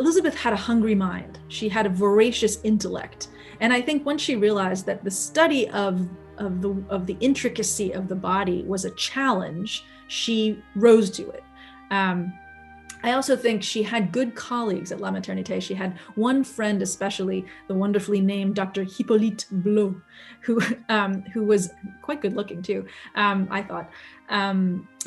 Elizabeth had a hungry mind. She had a voracious intellect. And I think once she realized that the study of the intricacy of the body was a challenge, she rose to it. I also think she had good colleagues at La Maternité. She had one friend, especially the wonderfully named Dr. Hippolyte Blot, who was quite good looking too, I thought,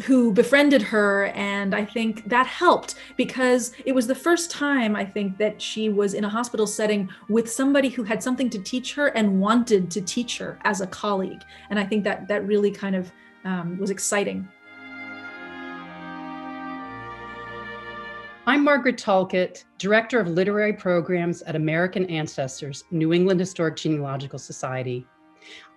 who befriended her. And I think that helped because it was the first time, I think, that she was in a hospital setting with somebody who had something to teach her and wanted to teach her as a colleague. And I think that really kind of was exciting. I'm Margaret Talcott, Director of Literary Programs at American Ancestors, New England Historic Genealogical Society.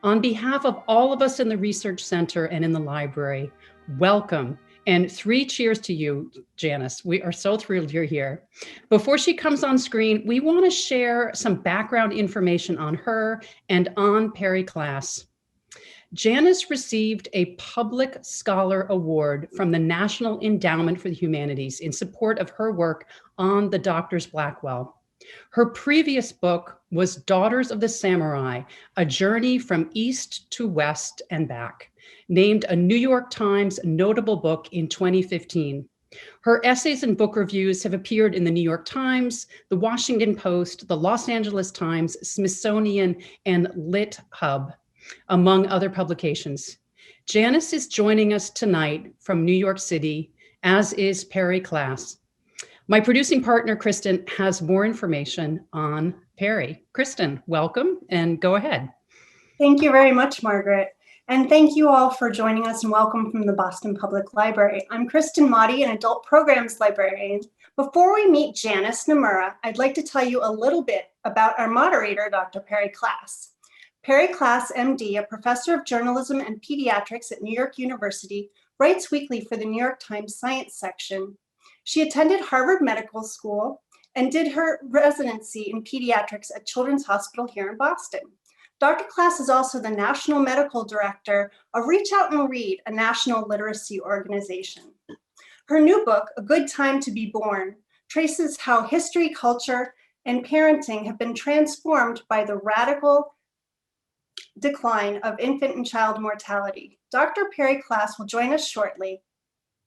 On behalf of all of us in the Research Center and in the library, welcome, and 3 cheers to you, Janice. We are so thrilled you're here. Before she comes on screen, we want to share some background information on her and on Perri Klass. Janice received a Public Scholar Award from the National Endowment for the Humanities in support of her work on the Doctors Blackwell. Her previous book was Daughters of the Samurai, A Journey from East to West and Back, named a New York Times notable book in 2015. Her essays and book reviews have appeared in the New York Times, the Washington Post, the Los Angeles Times, Smithsonian, and Lit Hub, among other publications. Janice is joining us tonight from New York City, as is Perri Klass. My producing partner, Kristen, has more information on Perri. Kristen, welcome and go ahead. Thank you very much, Margaret. And thank you all for joining us and welcome from the Boston Public Library. I'm Kristen Motti, an adult programs librarian. Before we meet Janice Nimura, I'd like to tell you a little bit about our moderator, Dr. Perri Klass. Perri Klass, MD, a professor of journalism and pediatrics at New York University, writes weekly for the New York Times Science section. She attended Harvard Medical School and did her residency in pediatrics at Children's Hospital here in Boston. Dr. Klass is also the National Medical Director of Reach Out and Read, a national literacy organization. Her new book, A Good Time to Be Born, traces how history, culture, and parenting have been transformed by the radical decline of infant and child mortality. Dr. Perri Klass will join us shortly.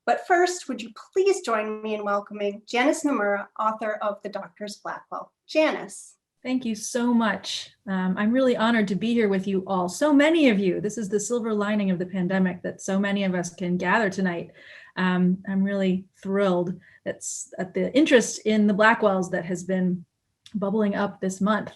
But first, would you please join me in welcoming Janice Nimura, author of The Doctors Blackwell. Janice. Thank you so much. I'm really honored to be here with you all. So many of you. This is the silver lining of the pandemic that so many of us can gather tonight. I'm really thrilled at the interest in the Blackwells that has been bubbling up this month.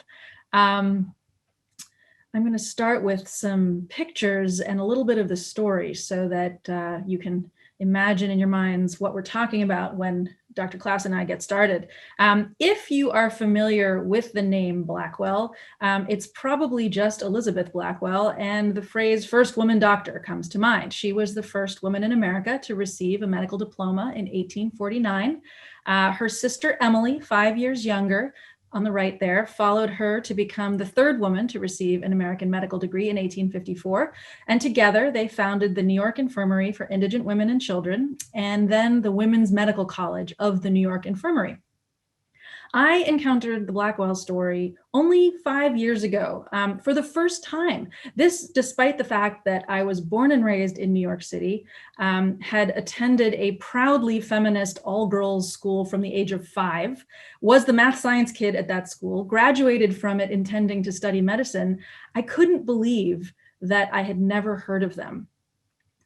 I'm going to start with some pictures and a little bit of the story so that you can imagine in your minds what we're talking about when Dr. Klass and I get started. If you are familiar with the name Blackwell, it's probably just Elizabeth Blackwell, and the phrase first woman doctor comes to mind. She was the first woman in America to receive a medical diploma in 1849. Her sister Emily, 5 years younger, on the right there, followed her to become the third woman to receive an American medical degree in 1854. And together they founded the New York Infirmary for Indigent Women and Children, and then the Women's Medical College of the New York Infirmary. I encountered the Blackwell story only 5 years ago for the first time. This, despite the fact that I was born and raised in New York City, had attended a proudly feminist all-girls school from the age of 5, was the math science kid at that school, graduated from it intending to study medicine. I couldn't believe that I had never heard of them.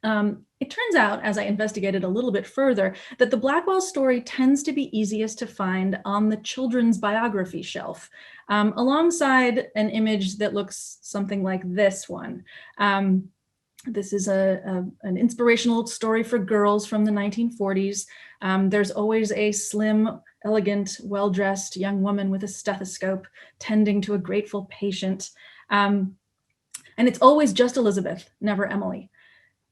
It turns out, as I investigated a little bit further, that the Blackwell story tends to be easiest to find on the children's biography shelf, alongside an image that looks something like this one. This is an inspirational story for girls from the 1940s. There's always a slim, elegant, well-dressed young woman with a stethoscope tending to a grateful patient. And it's always just Elizabeth, never Emily.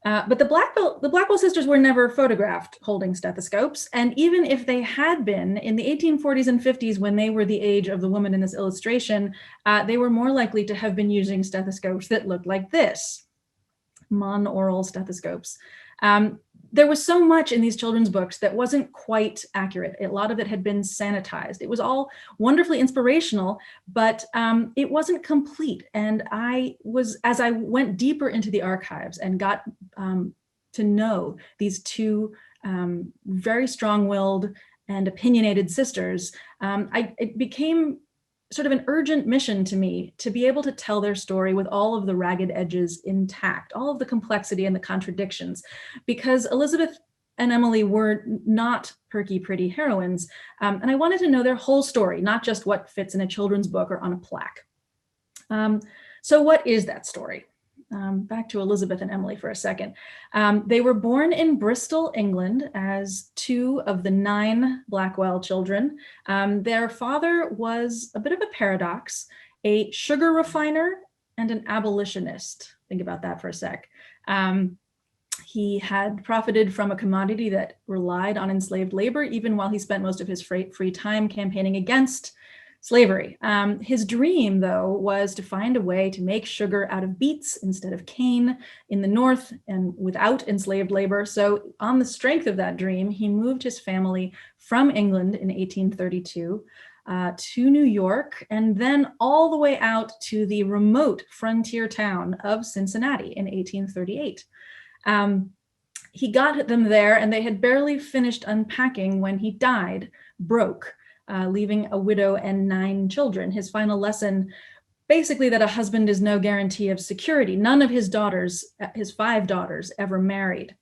But the Blackwell sisters were never photographed holding stethoscopes. And even if they had been, in the 1840s and 50s, when they were the age of the woman in this illustration, they were more likely to have been using stethoscopes that looked like this, monaural stethoscopes. there was so much in these children's books that wasn't quite accurate. A lot of it had been sanitized. It was all wonderfully inspirational, but it wasn't complete. And as I went deeper into the archives and got to know these two very strong-willed and opinionated sisters, it became sort of an urgent mission to me to be able to tell their story with all of the ragged edges intact, all of the complexity and the contradictions, because Elizabeth and Emily were not perky, pretty heroines. And I wanted to know their whole story, not just what fits in a children's book or on a plaque. So what is that story? Back to Elizabeth and Emily for a second. They were born in Bristol, England, as 2 of the 9 Blackwell children. Their father was a bit of a paradox, a sugar refiner and an abolitionist. Think about that for a sec. He had profited from a commodity that relied on enslaved labor, even while he spent most of his free time campaigning against slavery. His dream, though, was to find a way to make sugar out of beets instead of cane in the North and without enslaved labor. So on the strength of that dream, he moved his family from England in 1832 to New York, and then all the way out to the remote frontier town of Cincinnati in 1838. He got them there, and they had barely finished unpacking when he died, broke, leaving a widow and 9 children. His final lesson, basically that a husband is no guarantee of security. None of his daughters, his 5 daughters, ever married.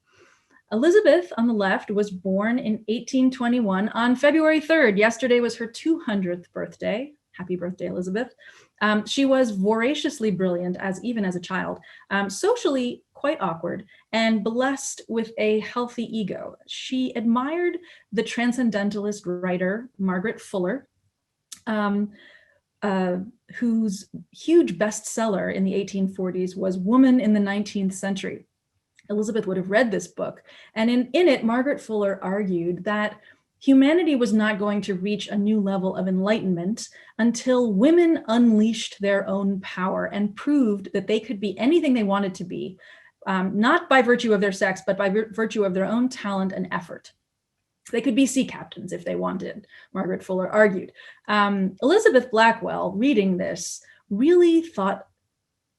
Elizabeth, on the left, was born in 1821 on February 3rd. Yesterday was her 200th birthday. Happy birthday, Elizabeth. She was voraciously brilliant, even as a child, socially quite awkward, and blessed with a healthy ego. She admired the transcendentalist writer Margaret Fuller, whose huge bestseller in the 1840s was Woman in the 19th Century. Elizabeth would have read this book, and in it, Margaret Fuller argued that humanity was not going to reach a new level of enlightenment until women unleashed their own power and proved that they could be anything they wanted to be, not by virtue of their sex, but by virtue of their own talent and effort. They could be sea captains if they wanted, Margaret Fuller argued. Elizabeth Blackwell, reading this, really thought,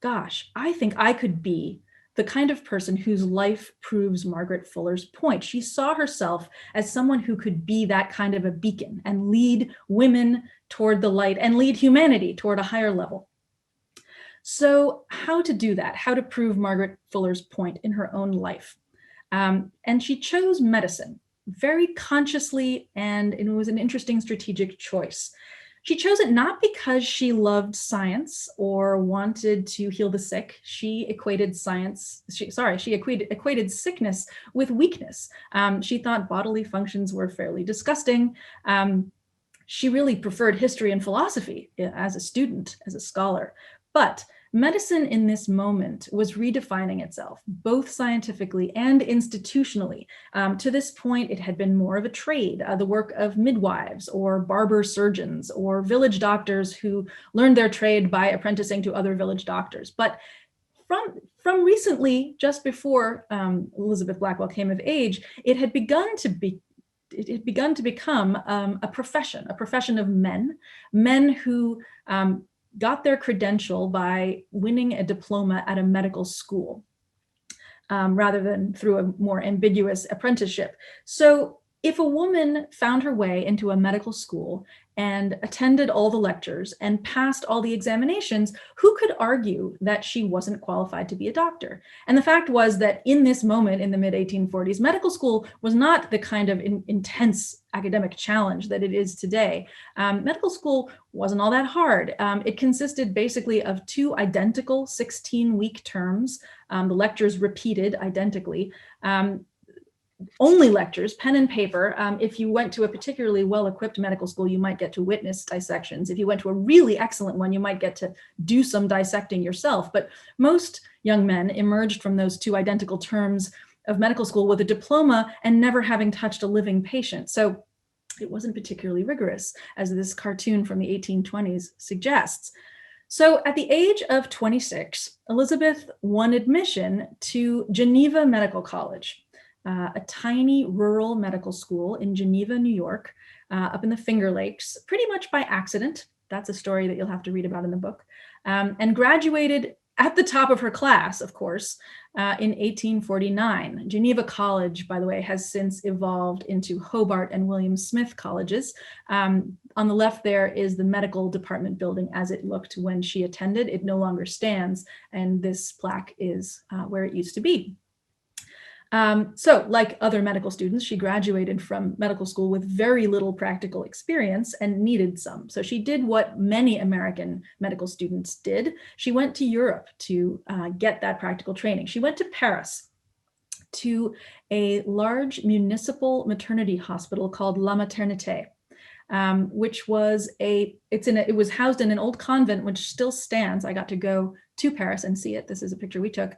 gosh, I think I could be the kind of person whose life proves Margaret Fuller's point. She saw herself as someone who could be that kind of a beacon and lead women toward the light and lead humanity toward a higher level. So how to do that? How to prove Margaret Fuller's point in her own life? And she chose medicine very consciously, and it was an interesting strategic choice. She chose it not because she loved science or wanted to heal the sick. She equated equated sickness with weakness. She thought bodily functions were fairly disgusting. She really preferred history and philosophy as a student, as a scholar. But medicine in this moment was redefining itself, both scientifically and institutionally. To this point, it had been more of a trade, the work of midwives or barber surgeons or village doctors who learned their trade by apprenticing to other village doctors. But from recently, just before Elizabeth Blackwell came of age, it had begun to become a profession of men who got their credential by winning a diploma at a medical school, rather than through a more ambiguous apprenticeship. So if a woman found her way into a medical school and attended all the lectures and passed all the examinations, who could argue that she wasn't qualified to be a doctor? And the fact was that in this moment, in the mid-1840s, medical school was not the kind of intense academic challenge that it is today. Medical school wasn't all that hard. It consisted basically of 2 identical 16-week terms, the lectures repeated identically. Only lectures, pen and paper. If you went to a particularly well-equipped medical school, you might get to witness dissections. If you went to a really excellent one, you might get to do some dissecting yourself. But most young men emerged from those 2 identical terms of medical school with a diploma and never having touched a living patient. So it wasn't particularly rigorous, as this cartoon from the 1820s suggests. So at the age of 26, Elizabeth won admission to Geneva Medical College. a tiny rural medical school in Geneva, New York, up in the Finger Lakes, pretty much by accident. That's a story that you'll have to read about in the book, and graduated at the top of her class, of course, in 1849. Geneva College, by the way, has since evolved into Hobart and William Smith colleges. On the left there is the medical department building as it looked when she attended. It no longer stands, and this plaque is where it used to be. So like other medical students, she graduated from medical school with very little practical experience and needed some. So she did what many American medical students did. She went to Europe to get that practical training. She went to Paris to a large municipal maternity hospital called La Maternité, which was it was housed in an old convent, which still stands. I got to go to Paris and see it. This is a picture we took.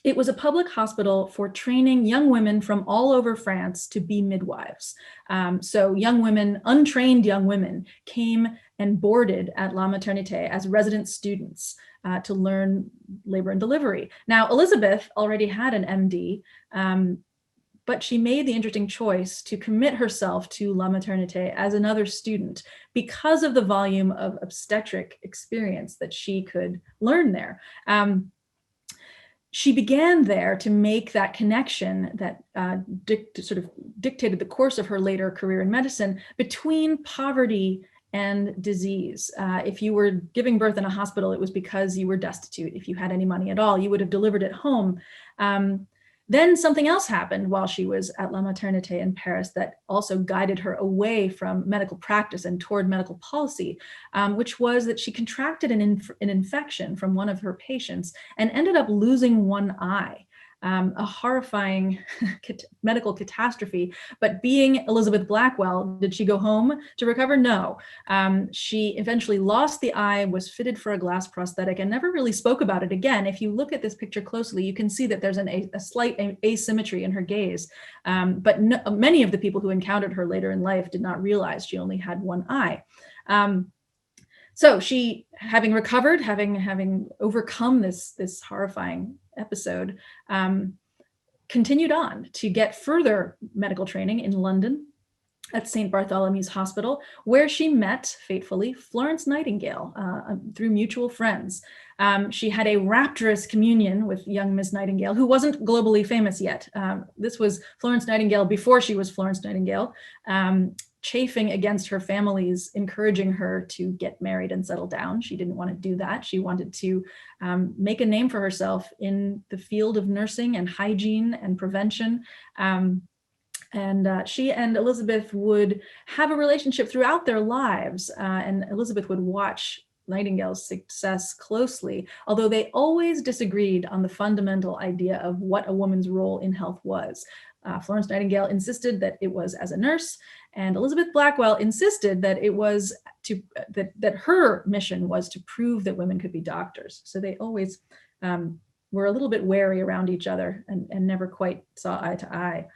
It was a public hospital for training young women from all over France to be midwives. So young women, untrained young women, came and boarded at La Maternité as resident students to learn labor and delivery. Now, Elizabeth already had an MD, but she made the interesting choice to commit herself to La Maternité as another student because of the volume of obstetric experience that she could learn there. She began there to make that connection that sort of dictated the course of her later career in medicine between poverty and disease. If you were giving birth in a hospital, it was because you were destitute. If you had any money at all, you would have delivered at home. Then something else happened while she was at La Maternité in Paris that also guided her away from medical practice and toward medical policy, which was that she contracted an infection from one of her patients and ended up losing one eye. A horrifying medical catastrophe. But being Elizabeth Blackwell, did she go home to recover? No. She eventually lost the eye, was fitted for a glass prosthetic, and never really spoke about it again. If you look at this picture closely, you can see that there's a slight asymmetry in her gaze. But many of the people who encountered her later in life did not realize she only had one eye. So she, having recovered, having overcome this horrifying episode, continued on to get further medical training in London at St. Bartholomew's Hospital, where she met, fatefully, Florence Nightingale through mutual friends. She had a rapturous communion with young Miss Nightingale, who wasn't globally famous yet. This was Florence Nightingale before she was Florence Nightingale, chafing against her family's encouraging her to get married and settle down. She didn't want to do that. She wanted to make a name for herself in the field of nursing and hygiene and prevention. And she and Elizabeth would have a relationship throughout their lives, and Elizabeth would watch Nightingale's success closely, although they always disagreed on the fundamental idea of what a woman's role in health was. Florence Nightingale insisted that it was as a nurse, and Elizabeth Blackwell insisted that it was that her mission was to prove that women could be doctors. So they always were a little bit wary around each other and never quite saw eye to eye.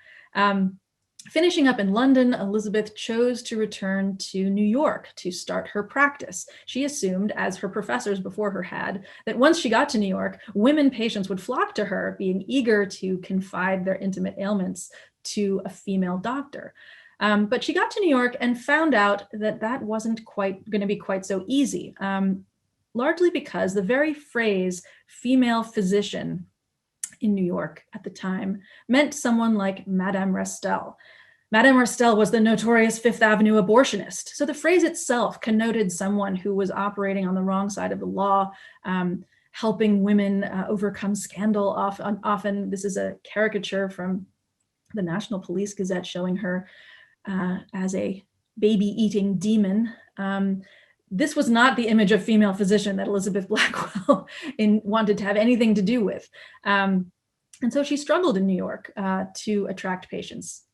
Finishing up in London, Elizabeth chose to return to New York to start her practice. She assumed, as her professors before her had, that once she got to New York, women patients would flock to her, being eager to confide their intimate ailments to a female doctor. But she got to New York and found out that that wasn't quite going to be quite so easy, largely because the very phrase female physician in New York at the time meant someone like Madame Restel. Madame Restel was the notorious Fifth Avenue abortionist. So the phrase itself connoted someone who was operating on the wrong side of the law, helping women overcome scandal. Often this is a caricature from the National Police Gazette showing her as a baby-eating demon. This was not the image of female physician that Elizabeth Blackwell wanted to have anything to do with. And so she struggled in New York to attract patients.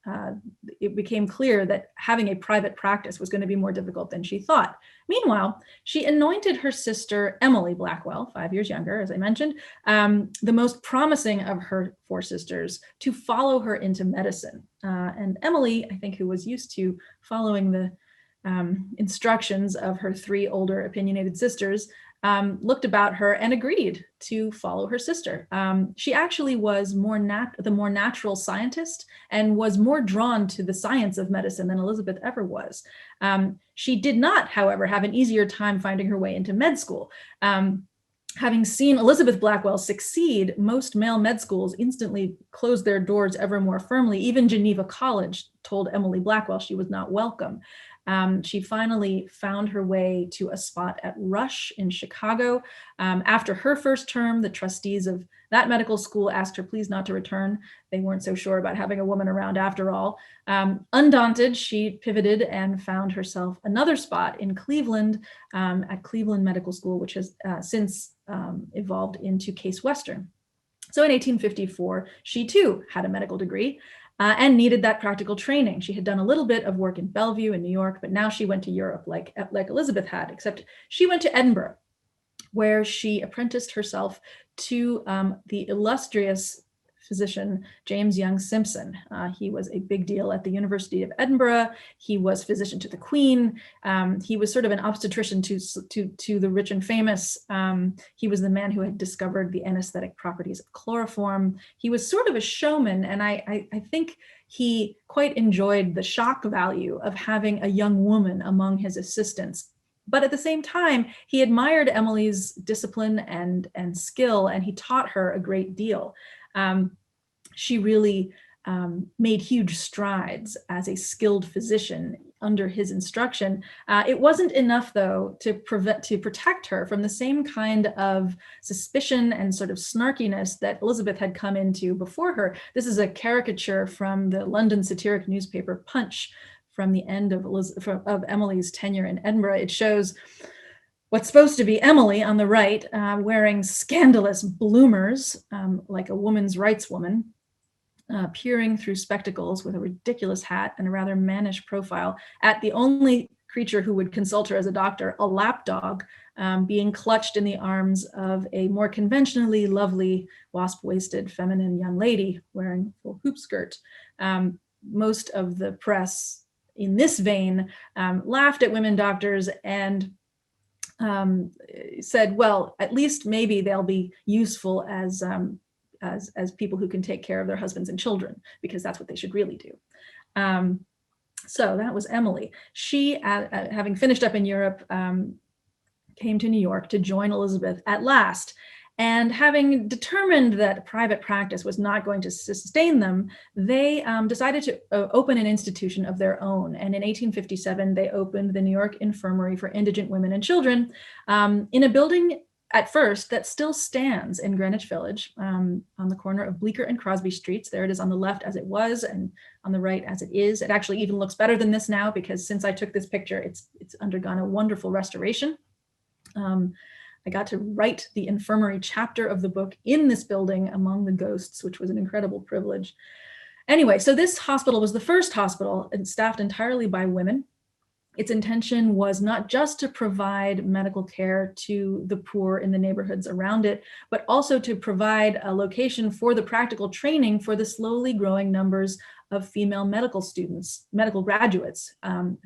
It became clear that having a private practice was going to be more difficult than she thought. Meanwhile, she anointed her sister, Emily Blackwell, 5 years younger, as I mentioned, the most promising of her four sisters, to follow her into medicine. And Emily, I think, who was used to following instructions of her 3 older opinionated sisters, looked about her and agreed to follow her sister. She actually was the more natural scientist and was more drawn to the science of medicine than Elizabeth ever was. She did not, however, have an easier time finding her way into med school. Having seen Elizabeth Blackwell succeed, most male med schools instantly closed their doors ever more firmly. Even Geneva College told Emily Blackwell she was not welcome. She finally found her way to a spot at Rush in Chicago. After her first term, the trustees of that medical school asked her please not to return. They weren't so sure about having a woman around after all. Undaunted, she pivoted and found herself another spot in Cleveland at Cleveland Medical School, which has since evolved into Case Western. So in 1854, she too had a medical degree. And needed that practical training. She had done a little bit of work in Bellevue in New York, but now she went to Europe like Elizabeth had, except she went to Edinburgh, where she apprenticed herself to the illustrious physician, James Young Simpson. He was a big deal at the University of Edinburgh. He was physician to the Queen. He was sort of an obstetrician to the rich and famous. He was the man who had discovered the anesthetic properties of chloroform. He was sort of a showman, and I think he quite enjoyed the shock value of having a young woman among his assistants. But at the same time, he admired Emily's discipline and skill, and he taught her a great deal. She really made huge strides as a skilled physician under his instruction. It wasn't enough, though, to protect her from the same kind of suspicion and sort of snarkiness that Elizabeth had come into before her. This is a caricature from the London satiric newspaper Punch from the end of Emily's tenure in Edinburgh. It shows what's supposed to be Emily on the right, wearing scandalous bloomers, like a woman's rights woman, peering through spectacles with a ridiculous hat and a rather mannish profile at the only creature who would consult her as a doctor, a lapdog, being clutched in the arms of a more conventionally lovely, wasp-waisted, feminine young lady wearing full hoop skirt. Most of the press in this vein laughed at women doctors and said, well, at least maybe they'll be useful as people who can take care of their husbands and children, because that's what they should really do. So that was Emily. She, having finished up in Europe, came to New York to join Elizabeth at last. And having determined that private practice was not going to sustain them, they decided to open an institution of their own. And in 1857, they opened the New York Infirmary for Indigent Women and Children in a building at first that still stands in Greenwich Village on the corner of Bleecker and Crosby Streets. There it is on the left as it was, and on the right as it is. It actually even looks better than this now, because since I took this picture, it's undergone a wonderful restoration. I got to write the infirmary chapter of the book in this building among the ghosts, which was an incredible privilege. Anyway, so this hospital was the first hospital staffed entirely by women. Its intention was not just to provide medical care to the poor in the neighborhoods around it, but also to provide a location for the practical training for the slowly growing numbers of female medical students, medical graduates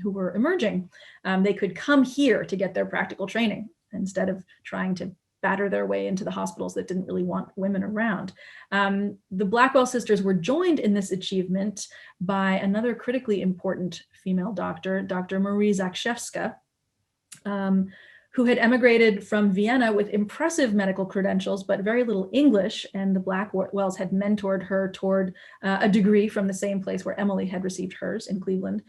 who were emerging. They could come here to get their practical training instead of trying to batter their way into the hospitals that didn't really want women around. The Blackwell sisters were joined in this achievement by another critically important female doctor, Dr. Marie Zakrzewska, who had emigrated from Vienna with impressive medical credentials, but very little English, and the Blackwells had mentored her toward a degree from the same place where Emily had received hers in Cleveland.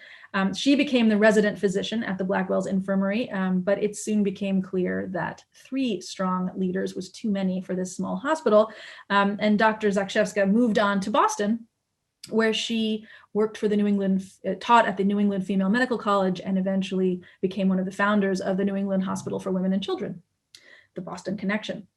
She became the resident physician at the Blackwells Infirmary, but it soon became clear that 3 strong leaders was too many for this small hospital, and Dr. Zakrzewska moved on to Boston, where she worked for the taught at the New England Female Medical College, and eventually became one of the founders of the New England Hospital for Women and Children, the Boston Connection.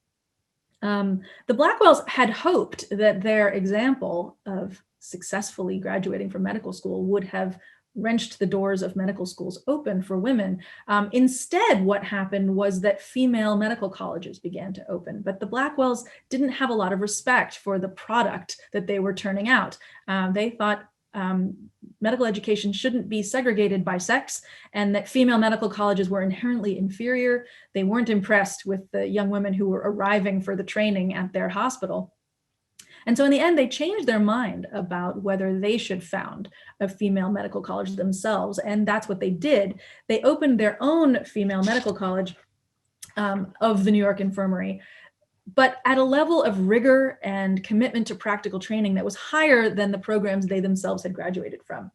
The Blackwells had hoped that their example of successfully graduating from medical school would have wrenched the doors of medical schools open for women. Instead, what happened was that female medical colleges began to open, but the Blackwells didn't have a lot of respect for the product that they were turning out. They thought medical education shouldn't be segregated by sex, and that female medical colleges were inherently inferior. They weren't impressed with the young women who were arriving for the training at their hospital. And so in the end, they changed their mind about whether they should found a female medical college themselves. And that's what they did. They opened their own female medical college of the New York Infirmary, but at a level of rigor and commitment to practical training that was higher than the programs they themselves had graduated from.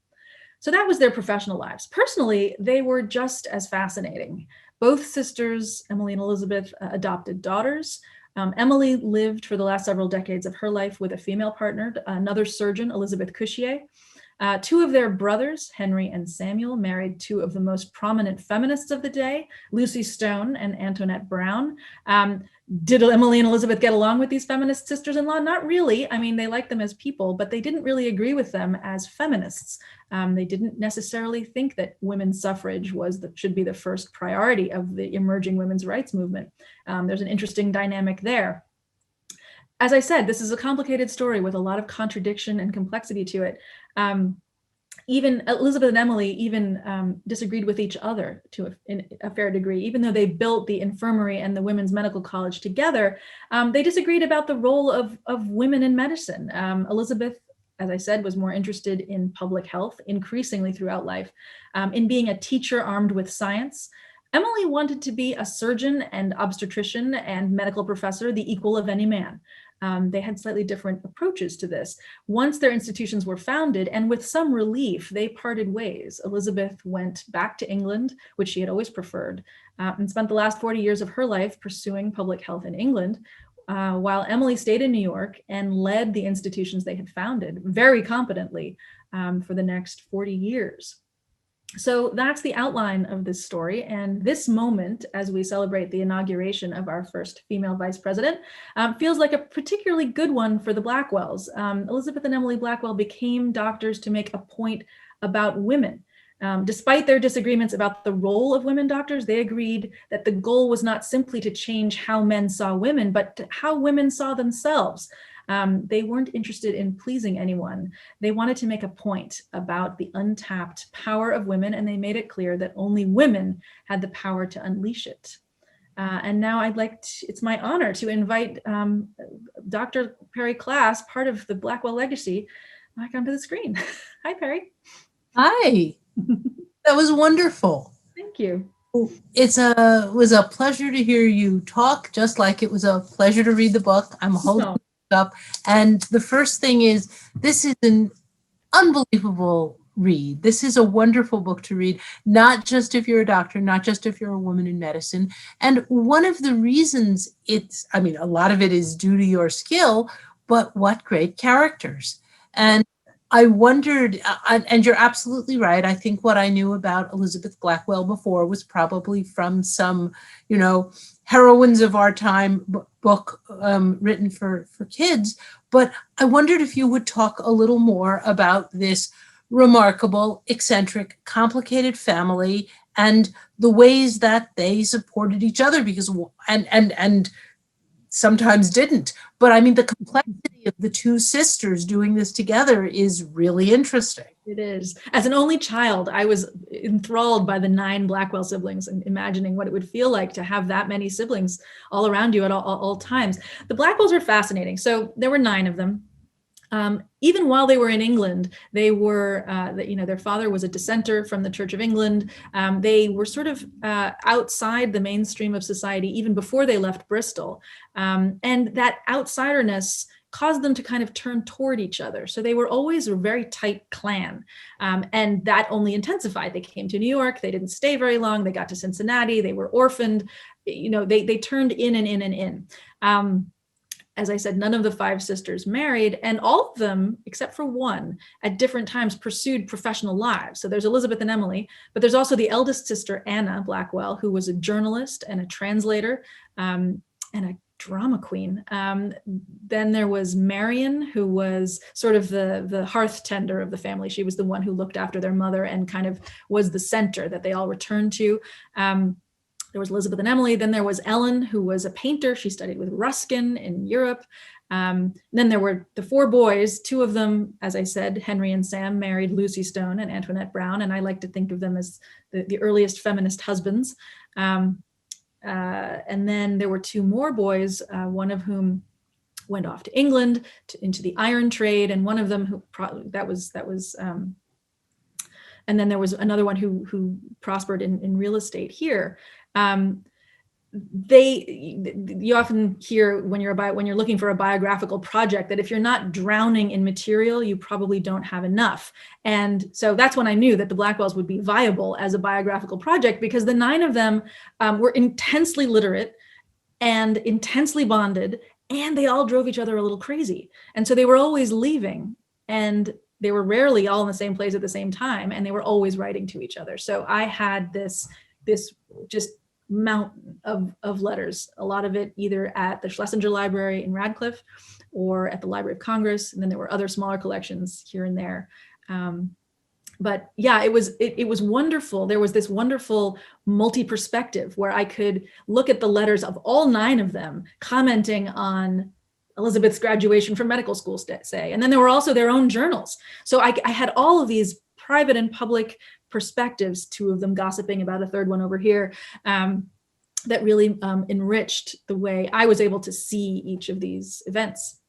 So that was their professional lives. Personally, they were just as fascinating. Both sisters, Emily and Elizabeth, adopted daughters. Emily lived for the last several decades of her life with a female partner, another surgeon, Elizabeth Couchier. Two of their brothers, Henry and Samuel, married two of the most prominent feminists of the day, Lucy Stone and Antoinette Brown. Did Emily and Elizabeth get along with these feminist sisters-in-law? Not really. I mean, they liked them as people, but they didn't really agree with them as feminists. They didn't necessarily think that women's suffrage should be the first priority of the emerging women's rights movement. There's an interesting dynamic there. As I said, this is a complicated story with a lot of contradiction and complexity to it. Even Elizabeth and Emily even disagreed with each other to a fair degree. Even though they built the infirmary and the women's medical college together, they disagreed about the role of women in medicine. Elizabeth, as I said, was more interested in public health, increasingly throughout life, in being a teacher armed with science. Emily wanted to be a surgeon and obstetrician and medical professor, the equal of any man. They had slightly different approaches to this. Once their institutions were founded, and with some relief, they parted ways. Elizabeth went back to England, which she had always preferred, and spent the last 40 years of her life pursuing public health in England, while Emily stayed in New York and led the institutions they had founded very competently for the next 40 years. So that's the outline of this story. And this moment, as we celebrate the inauguration of our first female vice president, feels like a particularly good one for the Blackwells. Elizabeth and Emily Blackwell became doctors to make a point about women. Despite their disagreements about the role of women doctors, they agreed that the goal was not simply to change how men saw women, but how women saw themselves. They weren't interested in pleasing anyone. They wanted to make a point about the untapped power of women, and they made it clear that only women had the power to unleash it. And now it's my honor to invite Dr. Perri Klass, part of the Blackwell legacy, back onto the screen. Hi, Perri. Hi, that was wonderful. Thank you. It was a pleasure to hear you talk, just like it was a pleasure to read the book. I'm holding it up. And the first thing is, this is an unbelievable read. This is a wonderful book to read, not just if you're a doctor, not just if you're a woman in medicine. And one of the reasons a lot of it is due to your skill, but what great characters. And I wondered, and you're absolutely right. I think what I knew about Elizabeth Blackwell before was probably from some, heroines of our time book written for kids. But I wondered if you would talk a little more about this remarkable, eccentric, complicated family and the ways that they supported each other, because and sometimes didn't. But I mean, the complexity of the two sisters doing this together is really interesting. It is. As an only child, I was enthralled by the 9 Blackwell siblings and imagining what it would feel like to have that many siblings all around you at all times. The Blackwells are fascinating. So there were 9 of them. Even while they were in England, they were, their father was a dissenter from the Church of England. They were sort of outside the mainstream of society even before they left Bristol. And that outsiderness caused them to kind of turn toward each other. So they were always a very tight clan. And that only intensified. They came to New York. They didn't stay very long. They got to Cincinnati. They were orphaned. They turned in and in and in. As I said, none of the 5 sisters married, and all of them, except for one, at different times pursued professional lives. So there's Elizabeth and Emily, but there's also the eldest sister, Anna Blackwell, who was a journalist and a translator and a drama queen. Then there was Marion, who was sort of the hearth tender of the family. She was the one who looked after their mother and kind of was the center that they all returned to. There was Elizabeth and Emily. Then there was Ellen, who was a painter. She studied with Ruskin in Europe. Then there were the 4 boys. 2 of them, as I said, Henry and Sam, married Lucy Stone and Antoinette Brown, and I like to think of them as the earliest feminist husbands. And then there were 2 more boys, one of whom went off to England into the iron trade, and one of them and then there was another one who prospered in real estate here. You often hear when you're looking for a biographical project that if you're not drowning in material, you probably don't have enough. And so that's when I knew that the Blackwells would be viable as a biographical project, because the 9 of them were intensely literate and intensely bonded, and they all drove each other a little crazy. And so they were always leaving, and they were rarely all in the same place at the same time, and they were always writing to each other. So I had this just mountain of letters, a lot of it either at the Schlesinger Library in Radcliffe or at the Library of Congress. And then there were other smaller collections here and there. But yeah, it was wonderful. There was this wonderful multi-perspective where I could look at the letters of all 9 of them commenting on Elizabeth's graduation from medical school, say. And then there were also their own journals. So I had all of these private and public perspectives, 2 of them gossiping about a 3rd one over here, that really enriched the way I was able to see each of these events.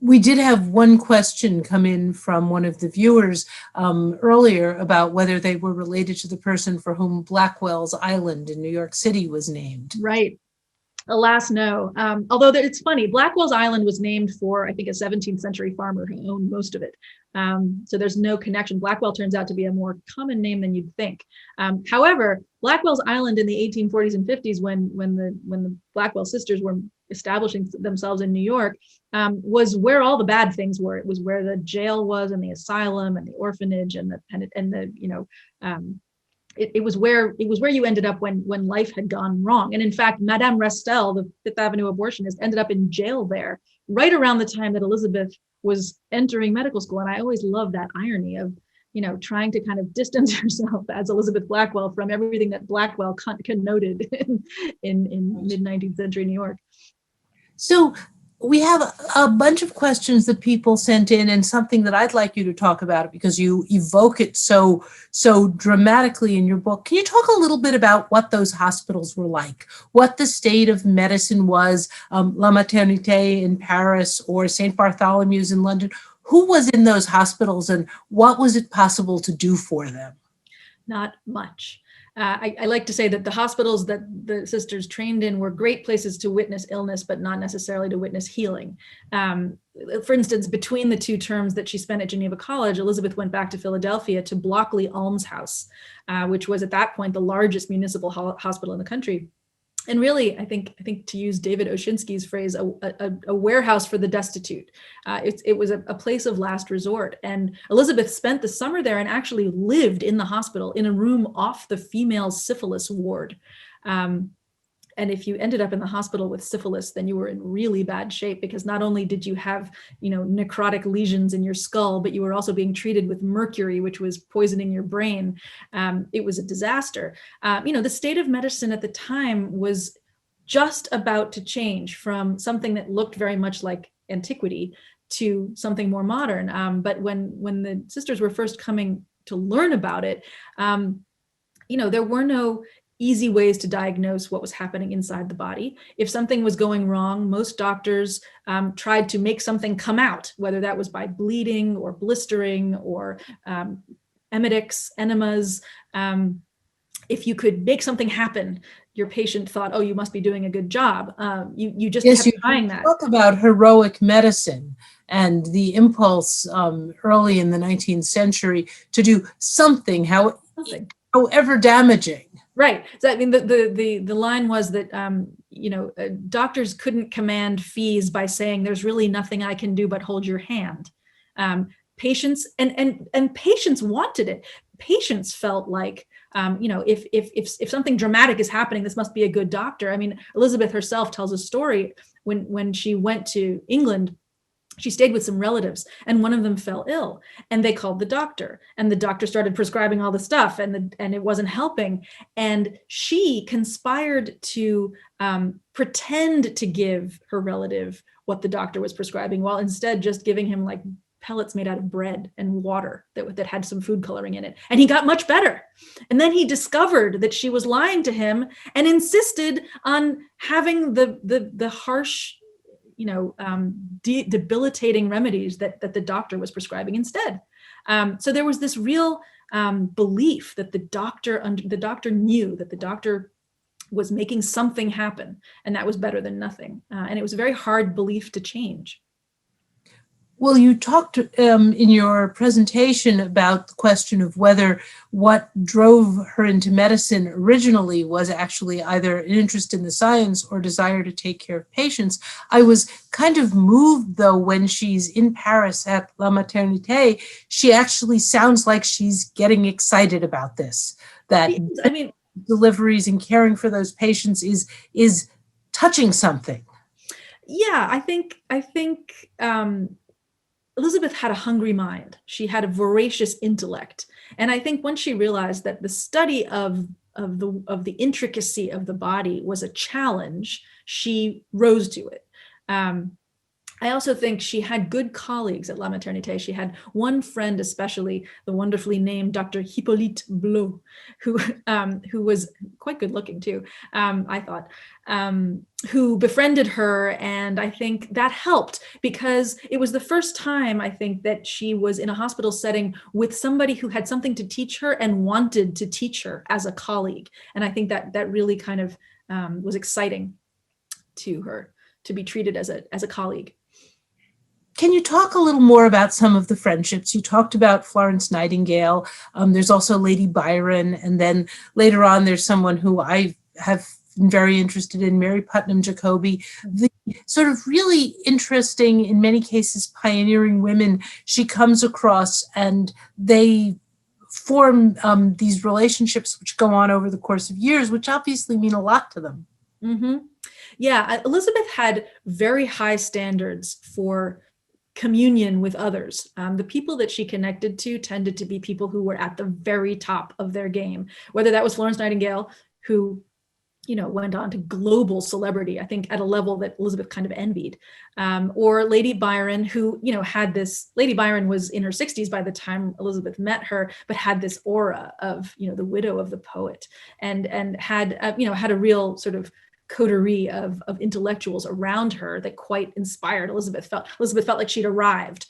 We did have one question come in from one of the viewers earlier about whether they were related to the person for whom Blackwell's Island in New York City was named. Right. Alas, no. Although it's funny, Blackwell's Island was named for, I think, a 17th century farmer who owned most of it. So there's no connection. Blackwell turns out to be a more common name than you'd think. However, Blackwell's Island in the 1840s and 50s, when the Blackwell sisters were establishing themselves in New York, was where all the bad things were. It was where the jail was, and the asylum, and the orphanage, and it was where you ended up when life had gone wrong. And in fact, Madame Restel, the Fifth Avenue abortionist, ended up in jail there right around the time that Elizabeth was entering medical school. And I always love that irony of, trying to kind of distance yourself as Elizabeth Blackwell from everything that Blackwell connoted in mid-19th century New York. So we have a bunch of questions that people sent in, and something that I'd like you to talk about, because you evoke it so dramatically in your book. Can you talk a little bit about what those hospitals were like, what the state of medicine was, La Maternité in Paris or St. Bartholomew's in London? Who was in those hospitals, and what was it possible to do for them? Not much. I like to say that the hospitals that the sisters trained in were great places to witness illness, but not necessarily to witness healing. For instance, between the 2 terms that she spent at Geneva College, Elizabeth went back to Philadelphia to Blockley Almshouse, which was at that point the largest municipal hospital in the country. And really, I think to use David Oshinsky's phrase, a warehouse for the destitute. It was a place of last resort. And Elizabeth spent the summer there and actually lived in the hospital in a room off the female syphilis ward. And if you ended up in the hospital with syphilis, then you were in really bad shape, because not only did you have, necrotic lesions in your skull, but you were also being treated with mercury, which was poisoning your brain. It was a disaster. The state of medicine at the time was just about to change from something that looked very much like antiquity to something more modern. But when the sisters were first coming to learn about it, there were no easy ways to diagnose what was happening inside the body. If something was going wrong, most doctors tried to make something come out, whether that was by bleeding or blistering or emetics, enemas. If you could make something happen, your patient thought, oh, you must be doing a good job. You just kept trying that. Talk about heroic medicine and the impulse early in the 19th century to do something, however damaging. Right. So I mean, the line was that doctors couldn't command fees by saying there's really nothing I can do but hold your hand. Patients and patients wanted it. Patients felt like if something dramatic is happening, this must be a good doctor. I mean, Elizabeth herself tells a story when she went to England. She stayed with some relatives, and one of them fell ill, and they called the doctor, and the doctor started prescribing all the stuff, and it wasn't helping. And she conspired to pretend to give her relative what the doctor was prescribing, while instead just giving him like pellets made out of bread and water that had some food coloring in it. And he got much better. And then he discovered that she was lying to him and insisted on having the harsh, debilitating remedies that the doctor was prescribing instead. So there was this real belief that the doctor knew that the doctor was making something happen, and that was better than nothing. And it was a very hard belief to change. Well, you talked in your presentation about the question of whether what drove her into medicine originally was actually either an interest in the science or desire to take care of patients. I was kind of moved, though, when she's in Paris at La Maternité, she actually sounds like she's getting excited about this, that deliveries and caring for those patients is touching something. Yeah, I think Elizabeth had a hungry mind. She had a voracious intellect. And I think once she realized that the study of the intricacy of the body was a challenge, she rose to it. I also think she had good colleagues at La Maternité. She had one friend, especially the wonderfully named Dr. Hippolyte Blot, who was quite good looking too, I thought, who befriended her. And I think that helped because it was the first time, I think, that she was in a hospital setting with somebody who had something to teach her and wanted to teach her as a colleague. And I think that really kind of was exciting to her to be treated as a colleague. Can you talk a little more about some of the friendships? You talked about Florence Nightingale. There's also Lady Byron. And then later on, there's someone who I have been very interested in, Mary Putnam Jacobi. The sort of really interesting, in many cases, pioneering women she comes across, and they form these relationships which go on over the course of years, which obviously mean a lot to them. Mm-hmm. Yeah, Elizabeth had very high standards for communion with others. The people that she connected to tended to be people who were at the very top of their game, whether that was Florence Nightingale, who went on to global celebrity, I think at a level that Elizabeth kind of envied, or Lady Byron, who Lady Byron was in her 60s by the time Elizabeth met her, but had this aura of the widow of the poet, and had a real sort of coterie of intellectuals around her that quite inspired Elizabeth. Elizabeth felt like she'd arrived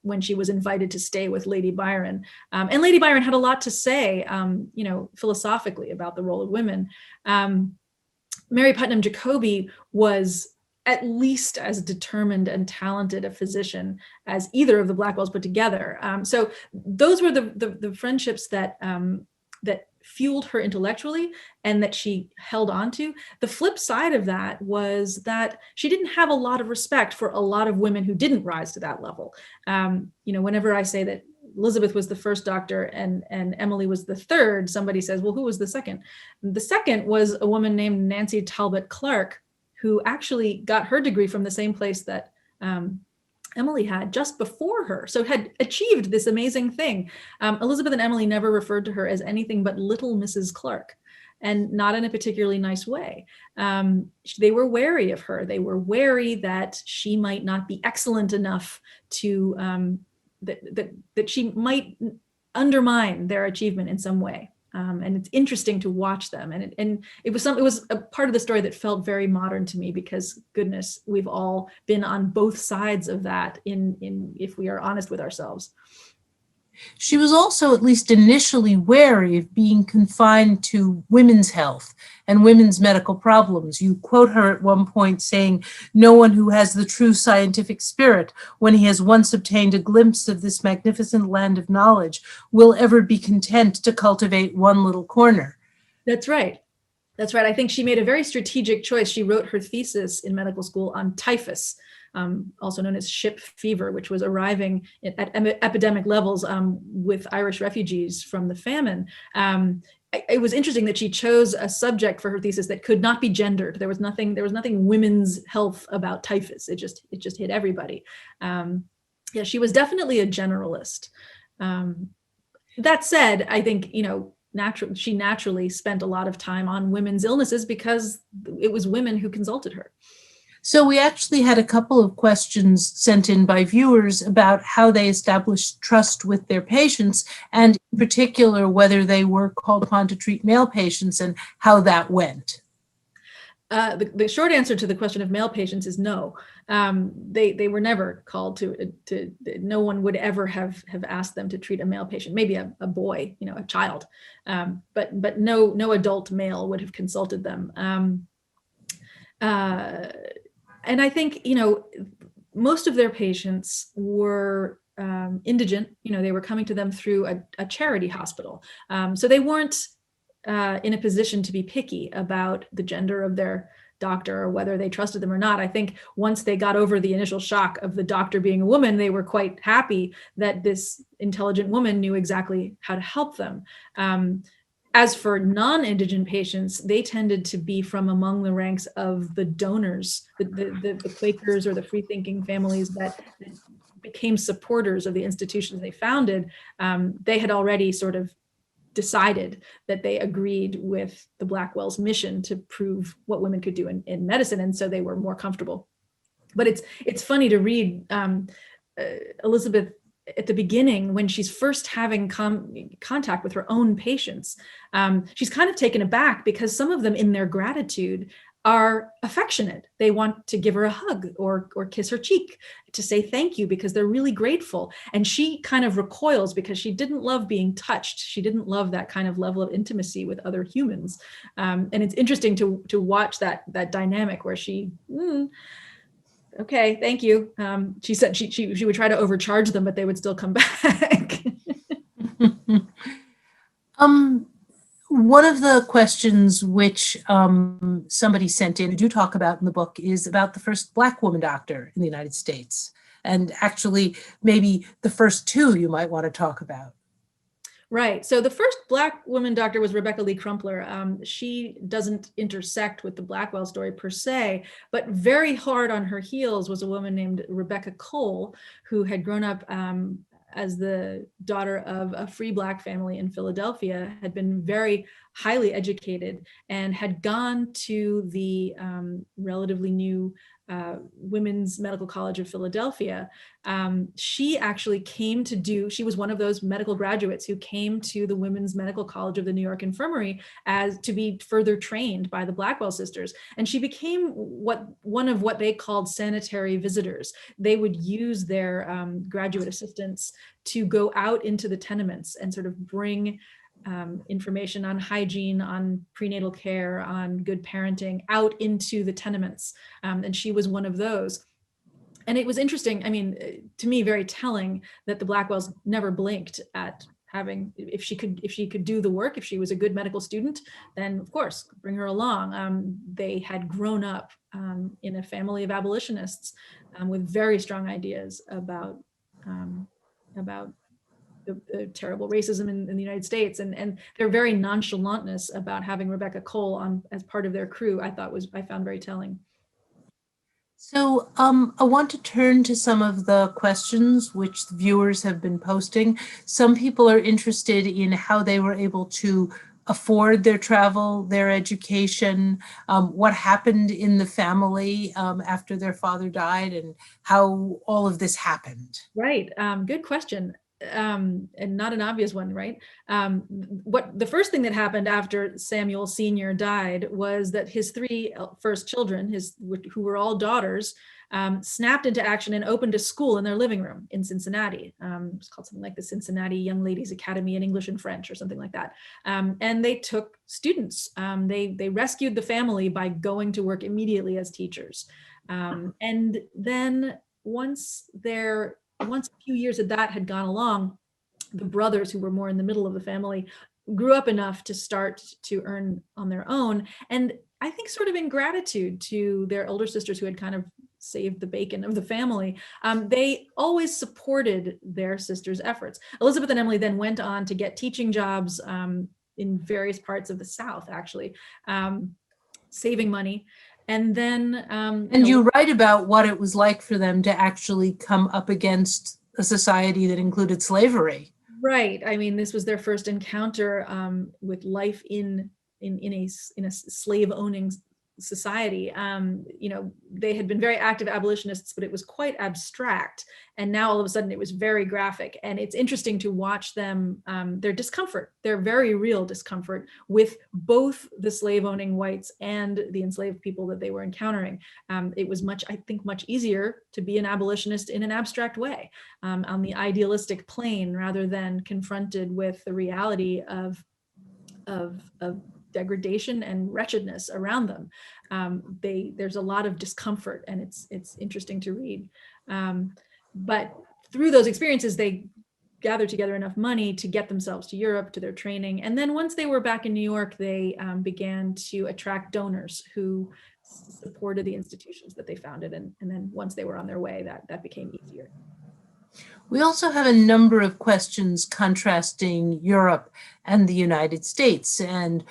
when she was invited to stay with Lady Byron. And Lady Byron had a lot to say, philosophically about the role of women. Mary Putnam Jacobi was at least as determined and talented a physician as either of the Blackwells put together. So those were the friendships that fueled her intellectually and that she held on to. The flip side of that was that she didn't have a lot of respect for a lot of women who didn't rise to that level. Whenever I say that Elizabeth was the first doctor and Emily was the third, somebody says, well, who was the second? The second was a woman named Nancy Talbot Clark, who actually got her degree from the same place that Emily had just before her, so had achieved this amazing thing. Elizabeth and Emily never referred to her as anything but little Mrs. Clark, and not in a particularly nice way. They were wary of her. They were wary that she might not be excellent enough to, that she might undermine their achievement in some way. And it's interesting to watch them. And it was a part of the story that felt very modern to me because, goodness, we've all been on both sides of that if we are honest with ourselves. She was also at least initially wary of being confined to women's health and women's medical problems. You quote her at one point saying, "No one who has the true scientific spirit, when he has once obtained a glimpse of this magnificent land of knowledge, will ever be content to cultivate one little corner." That's right. That's right. I think she made a very strategic choice. She wrote her thesis in medical school on typhus, also known as ship fever, which was arriving at epidemic levels with Irish refugees from the famine. It was interesting that she chose a subject for her thesis that could not be gendered. There was nothing women's health about typhus. It just hit everybody. She was definitely a generalist. That said, I think, she naturally spent a lot of time on women's illnesses because it was women who consulted her. So we actually had a couple of questions sent in by viewers about how they established trust with their patients, and in particular, whether they were called upon to treat male patients and how that went. The short answer to the question of male patients is no. They were never called to, no one would ever have asked them to treat a male patient, maybe a boy, a child, but no adult male would have consulted them. And I think, most of their patients were indigent. They were coming to them through a charity hospital. So they weren't in a position to be picky about the gender of their doctor or whether they trusted them or not. I think once they got over the initial shock of the doctor being a woman, they were quite happy that this intelligent woman knew exactly how to help them. As for non-indigent patients, they tended to be from among the ranks of the donors, the Quakers or the free-thinking families that became supporters of the institutions they founded. They had already sort of decided that they agreed with the Blackwell's mission to prove what women could do in medicine, and so they were more comfortable. But it's funny to read Elizabeth at the beginning, when she's first having contact with her own patients. She's kind of taken aback because some of them, in their gratitude, are affectionate. They want to give her a hug or kiss her cheek to say thank you because they're really grateful. And she kind of recoils because she didn't love being touched. She didn't love that kind of level of intimacy with other humans. And it's interesting to watch that dynamic where she, okay, thank you. She said she would try to overcharge them, but they would still come back. One of the questions which somebody sent in, do talk about in the book, is about the first Black woman doctor in the United States. And actually, maybe the first two you might want to talk about. Right. So the first Black woman doctor was Rebecca Lee Crumpler. She doesn't intersect with the Blackwell story per se, but very hard on her heels was a woman named Rebecca Cole, who had grown up as the daughter of a free Black family in Philadelphia, had been very highly educated, and had gone to the relatively new Women's Medical College of Philadelphia. She actually she was one of those medical graduates who came to the Women's Medical College of the New York Infirmary as to be further trained by the Blackwell sisters. And she became one of what they called sanitary visitors. They would use their graduate assistants to go out into the tenements and sort of bring information on hygiene, on prenatal care, on good parenting out into the tenements. And she was one of those. And it was interesting, I mean, to me, very telling that the Blackwells never blinked at having, if she could do the work, if she was a good medical student, then of course, bring her along. They had grown up in a family of abolitionists with very strong ideas about the terrible racism in the United States, and their very nonchalantness about having Rebecca Cole on as part of their crew, I found very telling. So I want to turn to some of the questions which the viewers have been posting. Some people are interested in how they were able to afford their travel, their education, what happened in the family after their father died, and how all of this happened. Right. Good question. And not an obvious one, right? The first thing that happened after Samuel Sr. died was that his three first children, who were all daughters, snapped into action and opened a school in their living room in Cincinnati. It's called something like the Cincinnati Young Ladies Academy in English and French or something like that. And they took students. They rescued the family by going to work immediately as teachers. And then once a few years of that had gone along, the brothers, who were more in the middle of the family, grew up enough to start to earn on their own. And I think sort of in gratitude to their older sisters who had kind of saved the bacon of the family, they always supported their sisters' efforts. Elizabeth and Emily then went on to get teaching jobs in various parts of the South, actually, saving money. And then you write about what it was like for them to actually come up against a society that included slavery. Right. I mean, this was their first encounter with life in a slave owning society. They had been very active abolitionists, but it was quite abstract. And now all of a sudden it was very graphic. And it's interesting to watch them, their discomfort, their very real discomfort with both the slave-owning whites and the enslaved people that they were encountering. It was much easier to be an abolitionist in an abstract way, on the idealistic plane, rather than confronted with the reality of degradation and wretchedness around them. There's a lot of discomfort, and it's interesting to read. But through those experiences, they gathered together enough money to get themselves to Europe, to their training. And then once they were back in New York, they began to attract donors who supported the institutions that they founded. And then once they were on their way, that became easier. We also have a number of questions contrasting Europe and the United States. And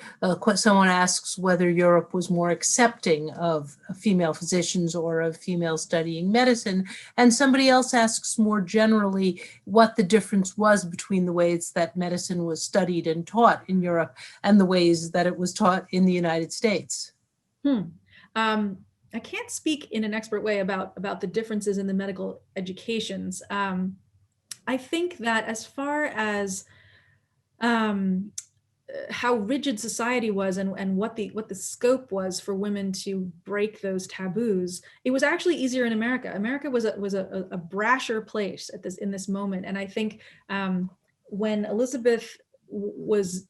someone asks whether Europe was more accepting of female physicians or of female studying medicine. And somebody else asks more generally what the difference was between the ways that medicine was studied and taught in Europe and the ways that it was taught in the United States. I can't speak in an expert way about the differences in the medical educations. I think that as far as how rigid society was and what the scope was for women to break those taboos, it was actually easier in America. America was a brasher place in this moment, and I think when Elizabeth was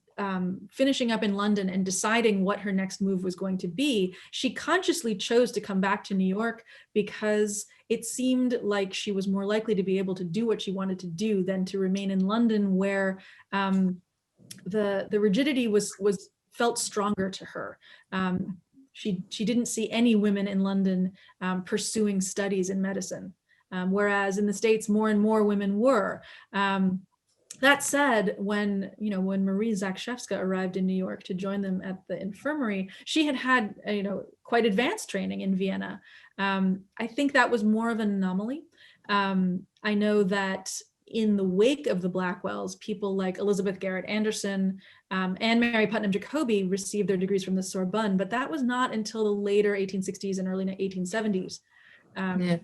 finishing up in London and deciding what her next move was going to be, she consciously chose to come back to New York because it seemed like she was more likely to be able to do what she wanted to do than to remain in London, where the rigidity was felt stronger to her. She didn't see any women in London pursuing studies in medicine, whereas in the States more and more women were. That said, when Marie Zakrzewska arrived in New York to join them at the infirmary, she had quite advanced training in Vienna. I think that was more of an anomaly. I know that in the wake of the Blackwells, people like Elizabeth Garrett Anderson and Mary Putnam Jacobi received their degrees from the Sorbonne, but that was not until the later 1860s and early 1870s. Yeah.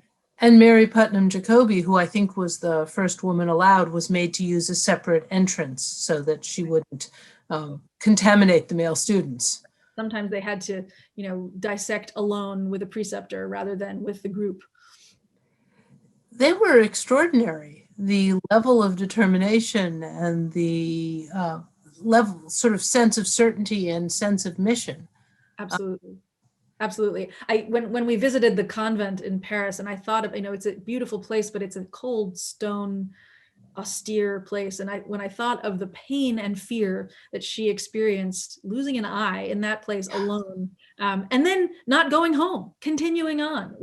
And Mary Putnam Jacobi, who I think was the first woman allowed, was made to use a separate entrance so that she wouldn't contaminate the male students. Sometimes they had to, dissect alone with a preceptor rather than with the group. They were extraordinary. The level of determination and the level, sort of sense of certainty and sense of mission. Absolutely. Absolutely. When we visited the convent in Paris, and I thought of, it's a beautiful place, but it's a cold stone, austere place. And when I thought of the pain and fear that she experienced losing an eye in that place alone, and then not going home, continuing on,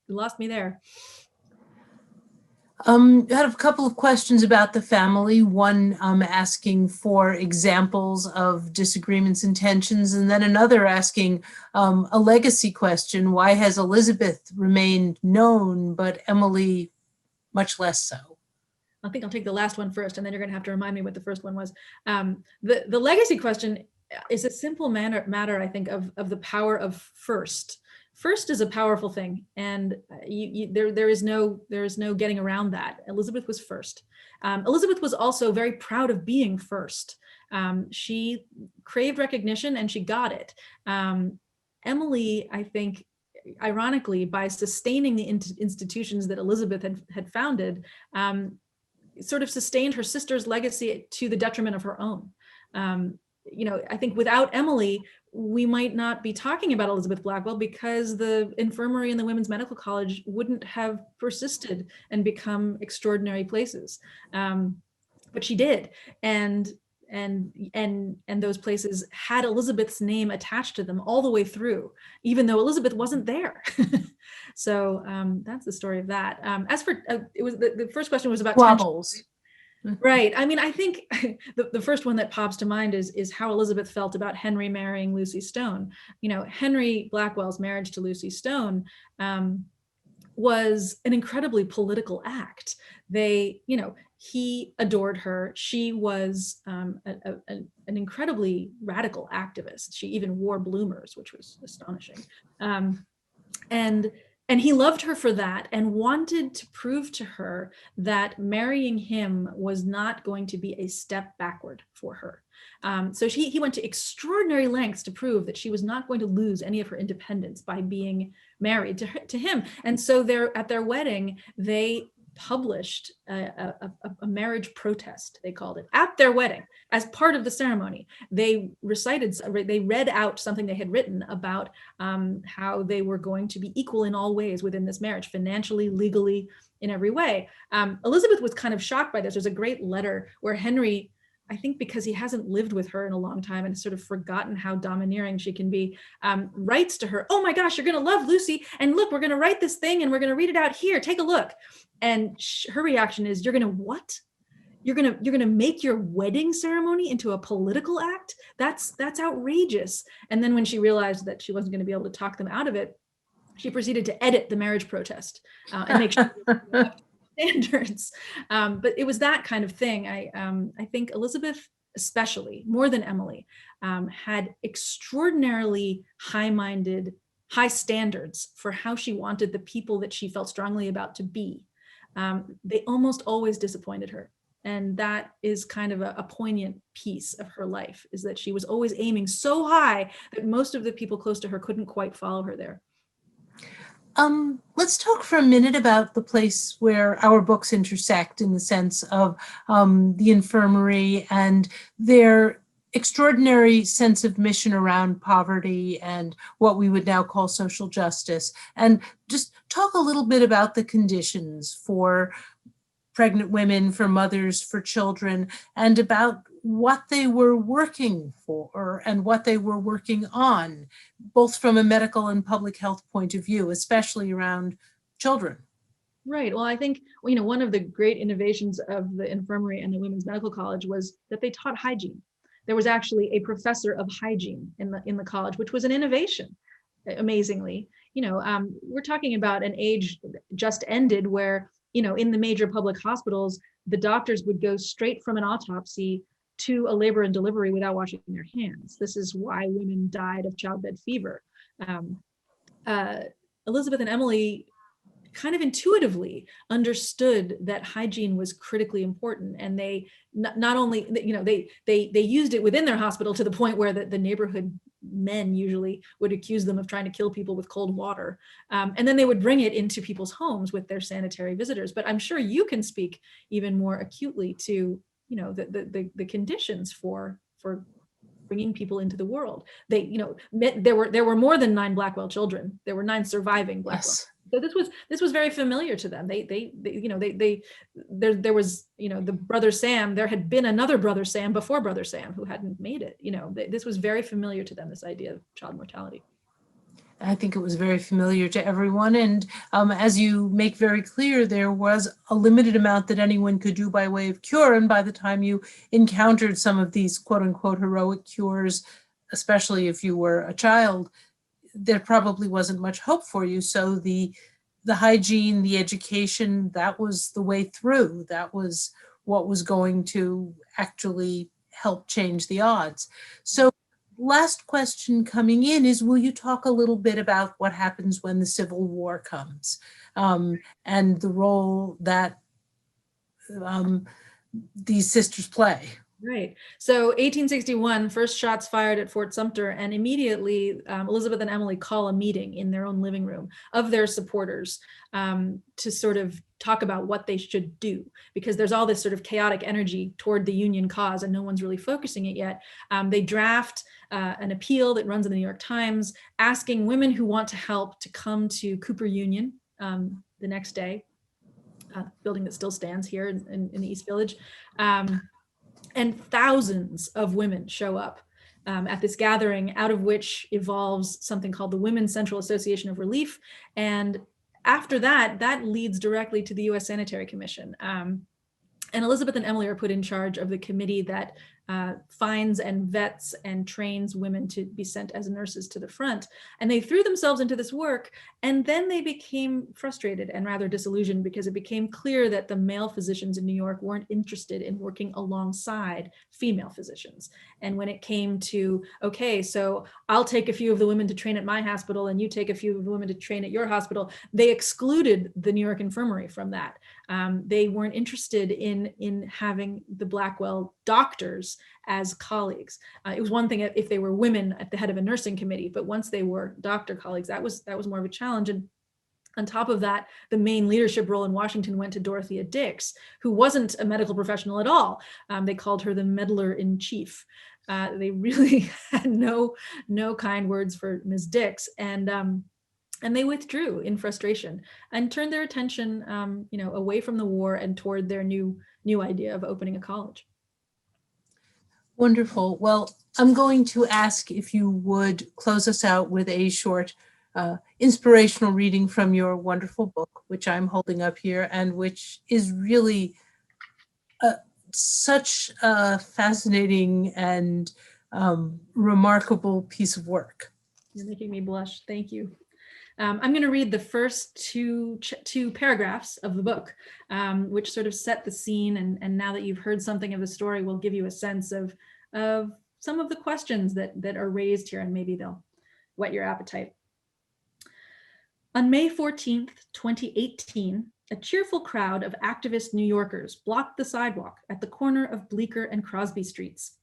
lost me there. I had a couple of questions about the family. One asking for examples of disagreements and tensions, and then another asking a legacy question. Why has Elizabeth remained known, but Emily much less so? I think I'll take the last one first, and then you're going to have to remind me what the first one was. The legacy question is a simple matter, I think, of the power of first. First is a powerful thing, and there is no getting around that. Elizabeth was first. Elizabeth was also very proud of being first. She craved recognition, and she got it. Emily, I think, ironically, by sustaining the institutions that Elizabeth had founded, sort of sustained her sister's legacy to the detriment of her own. I think without Emily, we might not be talking about Elizabeth Blackwell, because the infirmary and the Women's Medical College wouldn't have persisted and become extraordinary places. But she did. And those places had Elizabeth's name attached to them all the way through, even though Elizabeth wasn't there. So that's the story of that. As for, it was the first question was about Wobbles. Right. I mean, I think the first one that pops to mind is how Elizabeth felt about Henry marrying Lucy Stone. Henry Blackwell's marriage to Lucy Stone was an incredibly political act. He adored her. She was an incredibly radical activist. She even wore bloomers, which was astonishing. And he loved her for that and wanted to prove to her that marrying him was not going to be a step backward for her. So he went to extraordinary lengths to prove that she was not going to lose any of her independence by being married to him. And so at their wedding, they published a marriage protest, they called it, at their wedding. As part of the ceremony, they read out something they had written about how they were going to be equal in all ways within this marriage, financially, legally, in every way. Elizabeth was kind of shocked by this. There's a great letter where Henry, I think because he hasn't lived with her in a long time and sort of forgotten how domineering she can be, writes to her, "Oh my gosh, you're gonna love Lucy. And look, we're gonna write this thing and we're gonna read it out here, take a look." And her reaction is, "You're gonna what? You're gonna make your wedding ceremony into a political act? That's outrageous." And then when she realized that she wasn't gonna be able to talk them out of it, she proceeded to edit the marriage protest and make sure standards. But it was that kind of thing. I think Elizabeth, especially more than Emily, had extraordinarily high-minded, high standards for how she wanted the people that she felt strongly about to be. They almost always disappointed her. And that is kind of a poignant piece of her life, is that she was always aiming so high that most of the people close to her couldn't quite follow her there. Let's talk for a minute about the place where our books intersect, in the sense of the infirmary and their extraordinary sense of mission around poverty and what we would now call social justice. And just talk a little bit about the conditions for pregnant women, for mothers, for children, and about what they were working for and what they were working on, both from a medical and public health point of view, especially around children. Right. Well, I think, one of the great innovations of the infirmary and the Women's Medical College was that they taught hygiene. There was actually a professor of hygiene in the college, which was an innovation, amazingly. We're talking about an age just ended where, in the major public hospitals, the doctors would go straight from an autopsy to a labor and delivery without washing their hands. This is why women died of childbed fever. Elizabeth and Emily kind of intuitively understood that hygiene was critically important, and they not only they used it within their hospital to the point where the neighborhood men usually would accuse them of trying to kill people with cold water, and then they would bring it into people's homes with their sanitary visitors. But I'm sure you can speak even more acutely to the conditions for bringing people into the world. There were more than 9 Blackwell children. There were 9 surviving Blackwell. Yes. So this was very familiar to them. There was the brother Sam. There had been another brother Sam before brother Sam who hadn't made it. This was very familiar to them, this idea of child mortality. I think it was very familiar to everyone. And as you make very clear, there was a limited amount that anyone could do by way of cure. And by the time you encountered some of these quote unquote heroic cures, especially if you were a child, there probably wasn't much hope for you. So the hygiene, the education, that was the way through. That was what was going to actually help change the odds. So last question coming in is, will you talk a little bit about what happens when the Civil War comes, and the role that these sisters play? Right. So 1861, first shots fired at Fort Sumter, and immediately Elizabeth and Emily call a meeting in their own living room of their supporters to sort of talk about what they should do, because there's all this sort of chaotic energy toward the Union cause and no one's really focusing it yet. They draft an appeal that runs in the New York Times asking women who want to help to come to Cooper Union the next day, building that still stands here in the East Village. And thousands of women show up at this gathering, out of which evolves something called the Women's Central Association of Relief. And after that leads directly to the U.S. Sanitary Commission. And Elizabeth and Emily are put in charge of the committee that finds and vets and trains women to be sent as nurses to the front. And they threw themselves into this work, and then they became frustrated and rather disillusioned because it became clear that the male physicians in New York weren't interested in working alongside female physicians. And when it came to, okay, so I'll take a few of the women to train at my hospital and you take a few of the women to train at your hospital, they excluded the New York Infirmary from that. They weren't interested in having the Blackwell doctors as colleagues. It was one thing if they were women at the head of a nursing committee, but once they were doctor colleagues, that was more of a challenge. And on top of that, the main leadership role in Washington went to Dorothea Dix, who wasn't a medical professional at all. They called her the meddler in chief. They really had no kind words for Ms. Dix, and they withdrew in frustration and turned their attention, away from the war and toward their new idea of opening a college. Wonderful. Well, I'm going to ask if you would close us out with a short inspirational reading from your wonderful book, which I'm holding up here, and which is really such a fascinating and remarkable piece of work. You're making me blush. Thank you. I'm going to read the first two paragraphs of the book, which sort of set the scene. And now that you've heard something of the story, will give you a sense of some of the questions that are raised here, and maybe they'll whet your appetite. On May 14th, 2018, a cheerful crowd of activist New Yorkers blocked the sidewalk at the corner of Bleecker and Crosby Streets.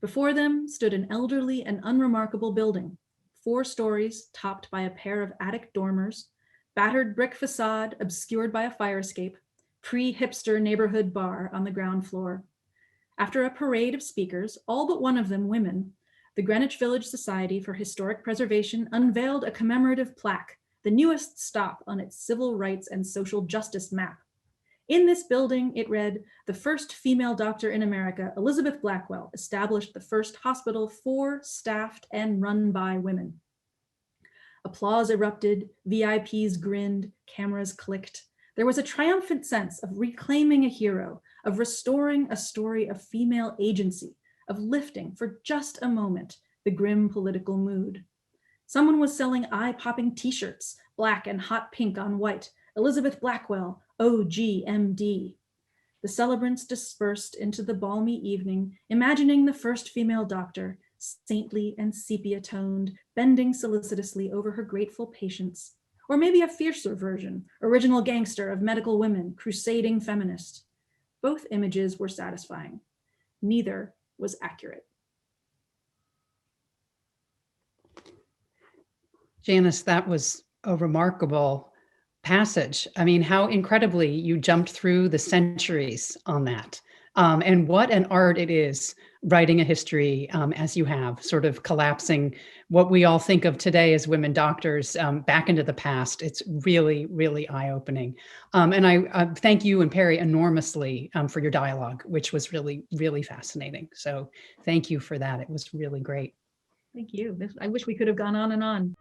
Before them stood an elderly and unremarkable building, 4 stories topped by a pair of attic dormers, battered brick facade obscured by a fire escape, pre-hipster neighborhood bar on the ground floor. After a parade of speakers, all but one of them women, the Greenwich Village Society for Historic Preservation unveiled a commemorative plaque, the newest stop on its civil rights and social justice map. In this building, it read, "The first female doctor in America, Elizabeth Blackwell, established the first hospital for, staffed, and run by women." Applause erupted, VIPs grinned, cameras clicked. There was a triumphant sense of reclaiming a hero, of restoring a story of female agency, of lifting, for just a moment, the grim political mood. Someone was selling eye-popping t-shirts, black and hot pink on white, Elizabeth Blackwell, OGMD. The celebrants dispersed into the balmy evening, imagining the first female doctor, saintly and sepia-toned, bending solicitously over her grateful patients. Or maybe a fiercer version, original gangster of medical women, crusading feminist. Both images were satisfying. Neither was accurate. Janice, that was a remarkable passage. I mean, how incredibly you jumped through the centuries on that. And what an art it is writing a history as you have, sort of collapsing what we all think of today as women doctors back into the past. It's really, really eye-opening. And I thank you and Perri enormously for your dialogue, which was really, really fascinating. So thank you for that. It was really great. Thank you. I wish we could have gone on and on.